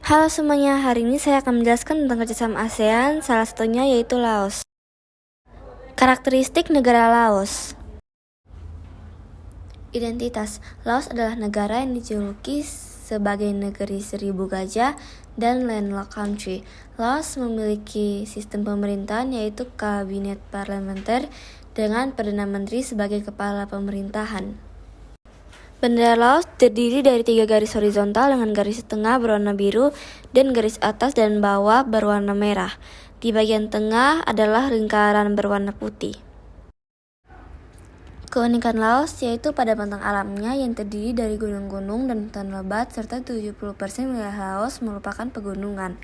Halo semuanya, hari ini saya akan menjelaskan tentang kerjasama ASEAN, salah satunya yaitu Laos. Karakteristik negara Laos. Identitas, Laos adalah negara yang dijuluki sebagai negeri seribu gajah dan landlocked country. Laos memiliki sistem pemerintahan yaitu kabinet parlementer dengan Perdana Menteri sebagai kepala pemerintahan. Bendera Laos terdiri dari 3 garis horizontal dengan garis tengah berwarna biru dan garis atas dan bawah berwarna merah. Di bagian tengah adalah lingkaran berwarna putih. Keunikan Laos yaitu pada bentang alamnya yang terdiri dari gunung-gunung dan hutan lebat serta 70% wilayah Laos merupakan pegunungan.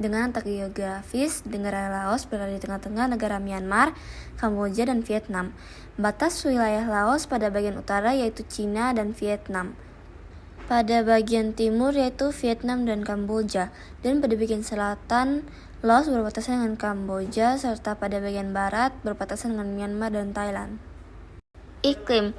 Dengan letak geografis, negara Laos berada di tengah-tengah negara Myanmar, Kamboja, dan Vietnam. Batas wilayah Laos pada bagian utara yaitu Cina dan Vietnam. Pada bagian timur yaitu Vietnam dan Kamboja. Dan pada bagian selatan, Laos berbatasan dengan Kamboja serta pada bagian barat berbatasan dengan Myanmar dan Thailand. Iklim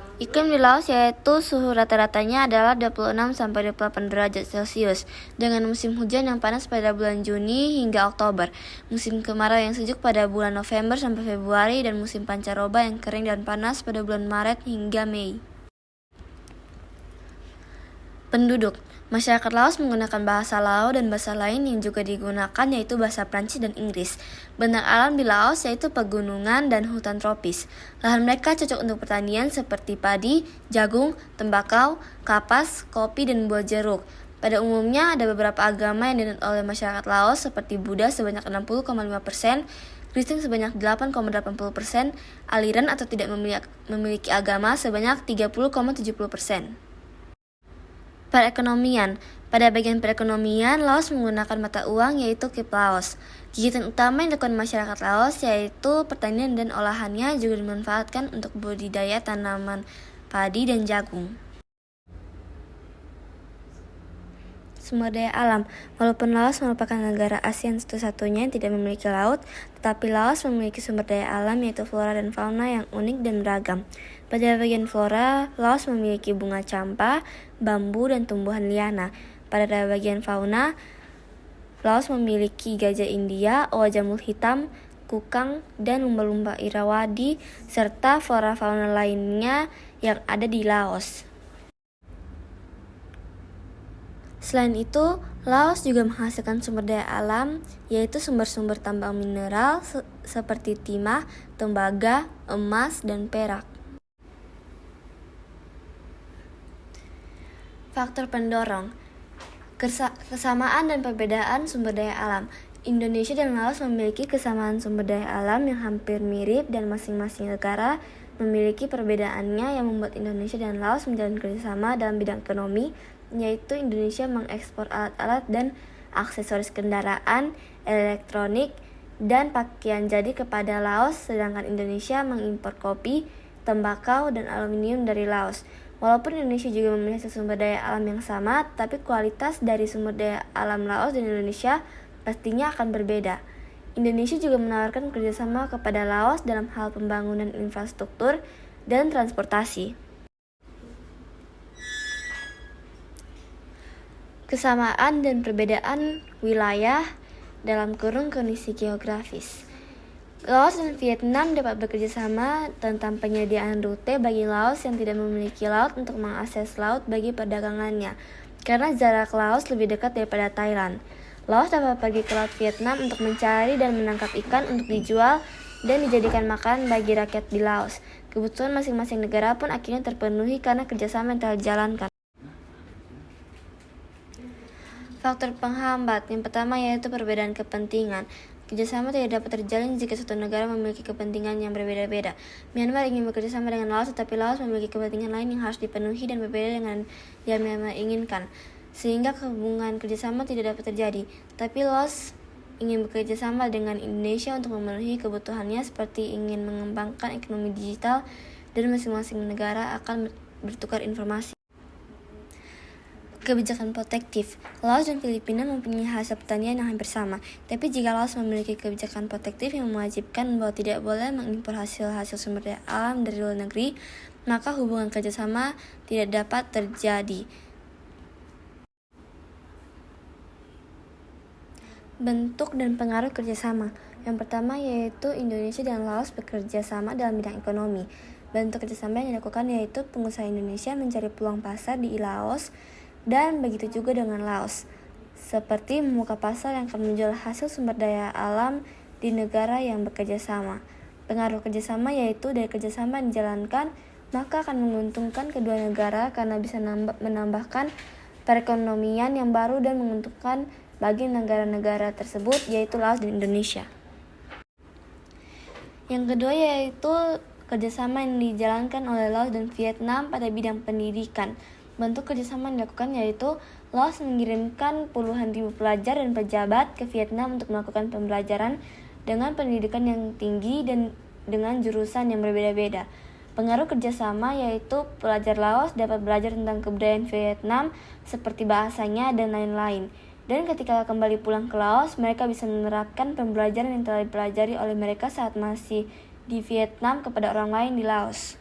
di Laos yaitu suhu rata-ratanya adalah 26-28 derajat Celcius dengan musim hujan yang panas pada bulan Juni hingga Oktober, musim kemarau yang sejuk pada bulan November sampai Februari, dan musim pancaroba yang kering dan panas pada bulan Maret hingga Mei. Penduduk, masyarakat Laos menggunakan bahasa Lao dan bahasa lain yang juga digunakan yaitu bahasa Prancis dan Inggris. Bentang alam di Laos yaitu pegunungan dan hutan tropis. Lahan mereka cocok untuk pertanian seperti padi, jagung, tembakau, kapas, kopi, dan buah jeruk. Pada umumnya ada beberapa agama yang dinut oleh masyarakat Laos seperti Buddha sebanyak 60,5%, Kristen sebanyak 8,80%, aliran atau tidak memiliki agama sebanyak 30,70%. Perekonomian. Pada bagian perekonomian, Laos menggunakan mata uang yaitu Kip Laos. Kegiatan utama yang dilakukan masyarakat Laos yaitu pertanian dan olahannya juga dimanfaatkan untuk budidaya tanaman padi dan jagung. Sumber daya alam. Walaupun Laos merupakan negara ASEAN satu-satunya yang tidak memiliki laut, tetapi Laos memiliki sumber daya alam yaitu flora dan fauna yang unik dan beragam. Pada bagian flora, Laos memiliki bunga campa, bambu, dan tumbuhan liana. Pada bagian fauna, Laos memiliki gajah India, owa jamur hitam, kukang, dan lumba-lumba Irrawaddy, serta flora fauna lainnya yang ada di Laos. Selain itu, Laos juga menghasilkan sumber daya alam, yaitu sumber-sumber tambang mineral seperti timah, tembaga, emas, dan perak. Faktor pendorong, kesamaan dan perbedaan sumber daya alam. Indonesia dan Laos memiliki kesamaan sumber daya alam yang hampir mirip dan masing-masing negara memiliki perbedaannya yang membuat Indonesia dan Laos menjalin kerjasama dalam bidang ekonomi, yaitu Indonesia mengekspor alat-alat dan aksesoris kendaraan, elektronik, dan pakaian jadi kepada Laos, sedangkan Indonesia mengimpor kopi, tembakau, dan aluminium dari Laos. Walaupun Indonesia juga memiliki sumber daya alam yang sama, tapi kualitas dari sumber daya alam Laos dan Indonesia pastinya akan berbeda. Indonesia juga menawarkan kerjasama kepada Laos dalam hal pembangunan infrastruktur dan transportasi. Kesamaan dan perbedaan wilayah dalam kurung kondisi geografis. Laos dan Vietnam dapat bekerja sama tentang penyediaan rute bagi Laos yang tidak memiliki laut untuk mengakses laut bagi perdagangannya, karena jarak Laos lebih dekat daripada Thailand. Laos dapat pergi ke laut Vietnam untuk mencari dan menangkap ikan untuk dijual dan dijadikan makanan bagi rakyat di Laos. Kebutuhan masing-masing negara pun akhirnya terpenuhi karena kerjasama yang telah dijalankan. Faktor penghambat yang pertama yaitu perbedaan kepentingan. Kerjasama tidak dapat terjalin jika suatu negara memiliki kepentingan yang berbeda-beda. Myanmar ingin bekerja sama dengan Laos, tetapi Laos memiliki kepentingan lain yang harus dipenuhi dan berbeda dengan yang Myanmar inginkan, sehingga hubungan kerjasama tidak dapat terjadi. Tapi Laos ingin bekerja sama dengan Indonesia untuk memenuhi kebutuhannya seperti ingin mengembangkan ekonomi digital, dan masing-masing negara akan bertukar informasi. Kebijakan protektif. Laos dan Filipina mempunyai hasil pertanian yang hampir sama, tapi jika Laos memiliki kebijakan protektif yang mewajibkan bahwa tidak boleh mengimpor hasil-hasil sumber daya alam dari luar negeri, maka hubungan kerjasama tidak dapat terjadi. Bentuk dan pengaruh kerjasama. Yang pertama yaitu Indonesia dan Laos bekerja sama dalam bidang ekonomi. Bentuk kerjasama yang dilakukan yaitu pengusaha Indonesia mencari peluang pasar di Laos dan begitu juga dengan Laos, seperti membuka pasar yang akan menjual hasil sumber daya alam di negara yang bekerja sama. Pengaruh kerjasama yaitu dari kerjasama yang dijalankan maka akan menguntungkan kedua negara karena bisa menambahkan perekonomian yang baru dan menguntungkan bagi negara-negara tersebut yaitu Laos dan Indonesia. Yang kedua yaitu kerjasama yang dijalankan oleh Laos dan Vietnam pada bidang pendidikan. Bentuk kerjasama yang dilakukan yaitu Laos mengirimkan puluhan ribu pelajar dan pejabat ke Vietnam untuk melakukan pembelajaran dengan pendidikan yang tinggi dan dengan jurusan yang berbeda-beda. Pengaruh kerjasama yaitu pelajar Laos dapat belajar tentang kebudayaan Vietnam seperti bahasanya dan lain-lain. Dan ketika kembali pulang ke Laos, mereka bisa menerapkan pembelajaran yang telah dipelajari oleh mereka saat masih di Vietnam kepada orang lain di Laos.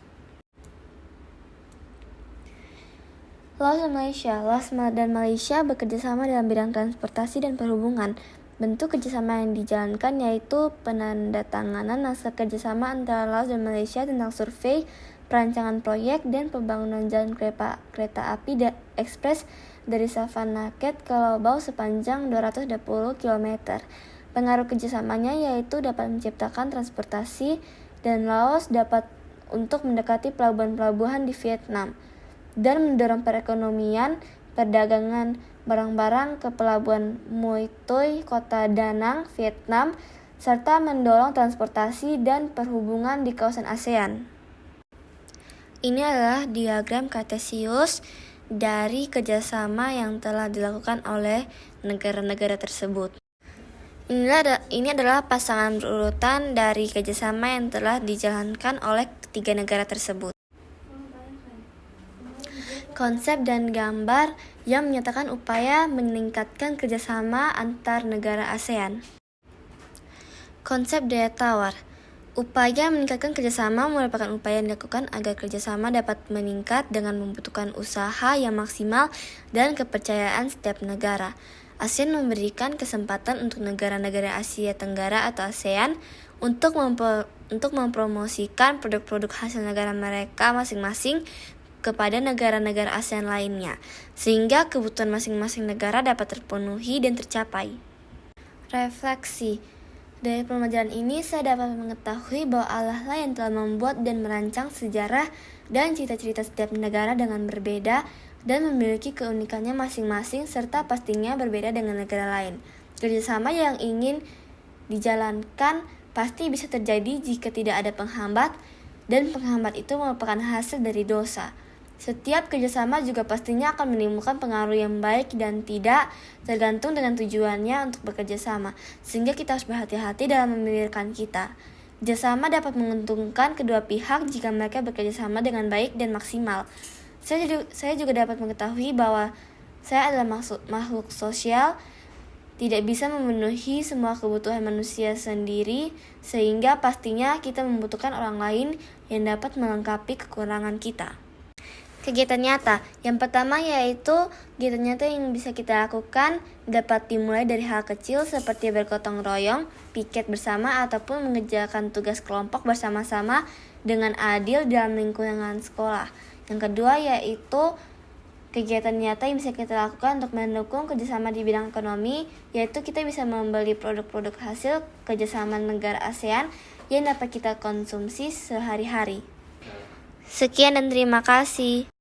Laos dan Malaysia. Laos dan Malaysia bekerja sama dalam bidang transportasi dan perhubungan. Bentuk kerjasama yang dijalankan yaitu penandatanganan naskah kerjasama antara Laos dan Malaysia tentang survei, perancangan proyek, dan pembangunan jalan kereta api ekspres dari Savannakhet ke Lobau sepanjang 220 km. Pengaruh kerjasamanya yaitu dapat menciptakan transportasi dan Laos dapat untuk mendekati pelabuhan-pelabuhan di Vietnam dan mendorong perekonomian, perdagangan barang-barang ke pelabuhan Mui Toi, kota Da Nang, Vietnam, serta mendorong transportasi dan perhubungan di kawasan ASEAN. Ini adalah diagram kartesius dari kerjasama yang telah dilakukan oleh negara-negara tersebut. Ini adalah pasangan berurutan dari kerjasama yang telah dijalankan oleh ketiga negara tersebut. Konsep dan gambar yang menyatakan upaya meningkatkan kerjasama antar negara ASEAN. Konsep daya tawar. Upaya meningkatkan kerjasama merupakan upaya yang dilakukan agar kerjasama dapat meningkat dengan membutuhkan usaha yang maksimal dan kepercayaan setiap negara. ASEAN memberikan kesempatan untuk negara-negara Asia Tenggara atau ASEAN untuk mempromosikan produk-produk hasil negara mereka masing-masing kepada negara-negara ASEAN lainnya, sehingga kebutuhan masing-masing negara dapat terpenuhi dan tercapai. Refleksi. Dari pembelajaran ini, saya dapat mengetahui bahwa Allah lah yang telah membuat dan merancang sejarah dan cita-cita setiap negara dengan berbeda dan memiliki keunikannya masing-masing serta pastinya berbeda dengan negara lain. Kerjasama yang ingin dijalankan pasti bisa terjadi jika tidak ada penghambat, dan penghambat itu merupakan hasil dari dosa. Setiap kerjasama juga pastinya akan menimbulkan pengaruh yang baik dan tidak, tergantung dengan tujuannya untuk bekerja sama, sehingga kita harus berhati-hati dalam memilih rekan kita. Kerjasama dapat menguntungkan kedua pihak jika mereka bekerja sama dengan baik dan maksimal. Saya juga dapat mengetahui bahwa saya adalah makhluk sosial, tidak bisa memenuhi semua kebutuhan manusia sendiri, sehingga pastinya kita membutuhkan orang lain yang dapat melengkapi kekurangan kita. Kegiatan nyata. Yang pertama yaitu kegiatan nyata yang bisa kita lakukan dapat dimulai dari hal kecil seperti bergotong royong, piket bersama, ataupun mengerjakan tugas kelompok bersama-sama dengan adil dalam lingkungan sekolah. Yang kedua yaitu kegiatan nyata yang bisa kita lakukan untuk mendukung kerjasama di bidang ekonomi, yaitu kita bisa membeli produk-produk hasil kerjasama negara ASEAN yang dapat kita konsumsi sehari-hari. Sekian dan terima kasih.